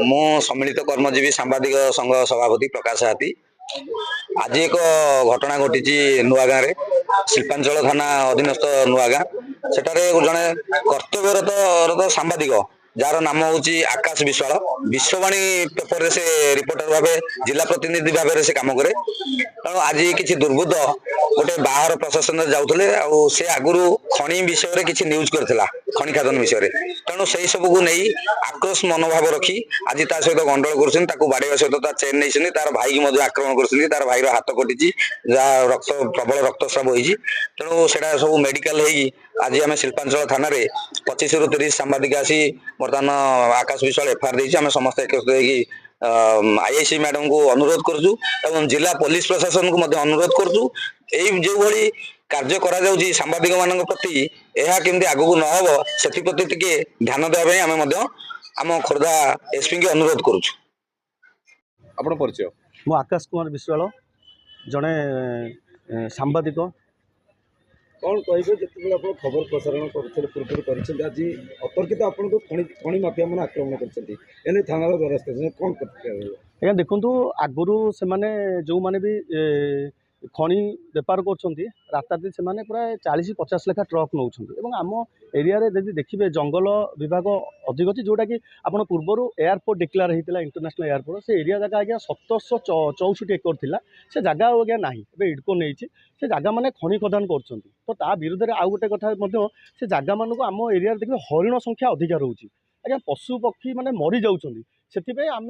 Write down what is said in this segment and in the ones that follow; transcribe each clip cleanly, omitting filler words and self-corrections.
मु सम्मिलित कर्मजीवी सांबादिक संघ सभापति प्रकाश हाथी। आज एक घटना घटी नुआ गाँव में शिल्पांचल थाना अधीनस्थ नुआ गाँ सेठारे जड़े कर्तव्यरत सांबादिक जार नाम हूँ आकाश विश्वाल विश्ववाणी पेपर से रिपोर्टर भाव जिला प्रतिनिधि भाव से कम करे। तेणु आज किसी दुर्बुद्ध गोटे बाहर प्रशासन जाऊे से आगु खनि विषय किसी न्यूज करथिला खनि खादन विषय तेणु से सब को नहीं आक्रोश मनोभाव रखी आज ता सहित गंडल कर बाड़ेवा सहित चेन नहीं तार भाई की आक्रमण कर तार भाईर हाथ कटि जहाँ रक्त प्रबल रक्तस्राव होती तेणु से सब मेडिकल आज आम शिल्पांचल थाना 25 ରୁ 30 सांबादिक आसी बर्तमान आकाश विश्वाल एफआईआर देती आम समस्त एकत्रित आईआईसी मैडम को अनुरोध करुँ एवं जिला पुलिस प्रशासन को अनुरोध करुँ जो भली कार्य करा सांबादिक मान प्रति यह केमती आगू न हम से प्रति ध्यान देवाई आम आम खोर्धा एसपी की अनुरोध करुँ। आपण परिचय मु आकाश कुमार विश्वाल जड़े सांबादिक कौन कहे जिते आप खबर प्रसारण कर पूर्व कर आज अतर्कित आपन को खनि माफिया मैंने आक्रमण कर थाना द्वारस्थ कौन आज्ञा देखु आगुरी से जो मैंने भी खनि बेपार करती से प्राय 40-50 लेखा ट्रक नौ आम एरिया यदि देखिए जंगल विभाग अधिक अच्छी जोटा कि आप पूर्वर एयरपोर्ट डिक्लेयर होता इंटरनेशनल एयरपोर्ट से एरिया जगह आज्ञा 1764 एकर थिला से जगह आज्ञा ना इडको नहीं से जगह मैंने खनि खदान कर तो ता विरुद्ध आउ गोटे कथा से जगह मानक आम एरिया देखिए हरिण संख्या अधिक रोचे आज्ञा पशु पक्षी मैंने मरी जाऊँच से आम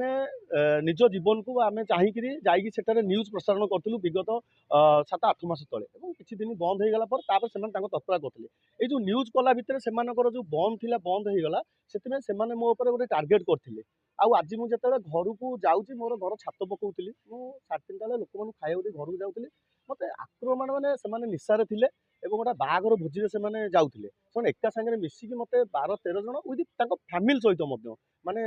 निज जीवन को आम चाहिए न्यूज प्रसारण करूँ विगत 7-8 मास तले किसी दिन बंद हो गला से तत्परा करते ये जो न्यूज कला भितर से जो बंद थी बंद हो गला से मो गोटे टार्गेट करते आज मुझे घर को जाऊँगी मोर घर छात पकाऊली मुझे 3:30 बेले लोक मैंने खाया घर को जाऊँगी मत आक्रमण मैंने से निशारे थे गोटे बाघर भोजी से जाऊे से एका सागर मिसिकी मत 12-13 जन विथ फैमिली सहित माने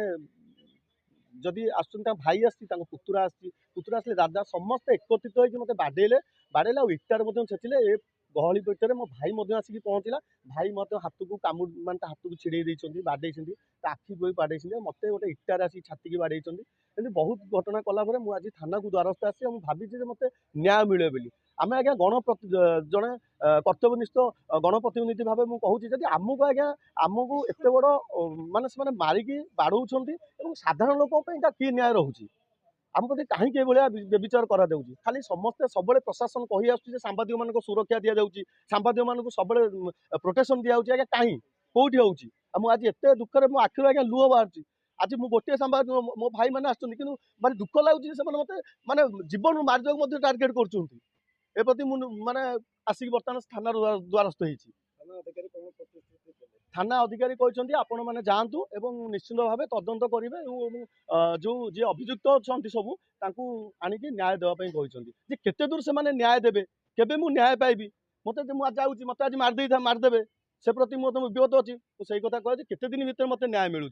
जदि आसुन भाई आसी पुतुरा आसले दादा समस्त एकत्रित होकर मत बाड़े इटार छेचिले ए गहली भितर मो भाई आसिक पहुँचला भाई मत हाथ को कामुड़ मान हाथ को छिड़े बाड़े आखि भी बाड़े मत गोटे इटार आसिक छाती बाड़े एमती बहुत घटना कलापर मुझे थाना को द्वारस्थ आसी भावी मत न्याय मिले बोली आम आज्ञा जड़े कर्तव्यनिष्ठ गणप्रतिनिधि भाव मुझे कहूँ जब आमको आज्ञा आमको एत बड़ माने से मारिकी बाड़ौं साधारण लोक कि न्याय रोचे आम प्रति कहीं व्यभिचार करा खाली समस्ते सब प्रशासन कही आस सांबादिक मान सुरक्षा दि जाऊँगी सांबादिक मान सब प्रोटेक्शन दिया आज्ञा कहीं कौटी हो आज एत दुखरे मो आखिर आज्ञा लुह बाहर आज मु गोटे सांबादिक मो भाई मैंने आसुँच भारी दुख लगुच मत माने जीवन मारिदेक टार्गेट कर प्रति माने आसिक बर्तमान थाना द्वारस्थ होती थाना अधिकारी कहते आपण मैंने जातु एवं निश्चित भाव तदंत करेंगे जो जी अभियुक्त अच्छा सब आणिकी न्याय देवाई कहते केते दूर से न्याय देवे केबे मु न्याय पाइबी मत जाऊँगी मत आज मारदे से प्रति मोर विगत अच्छी से कथा कहे केते दिन भितर मत न्याय मिलूँ।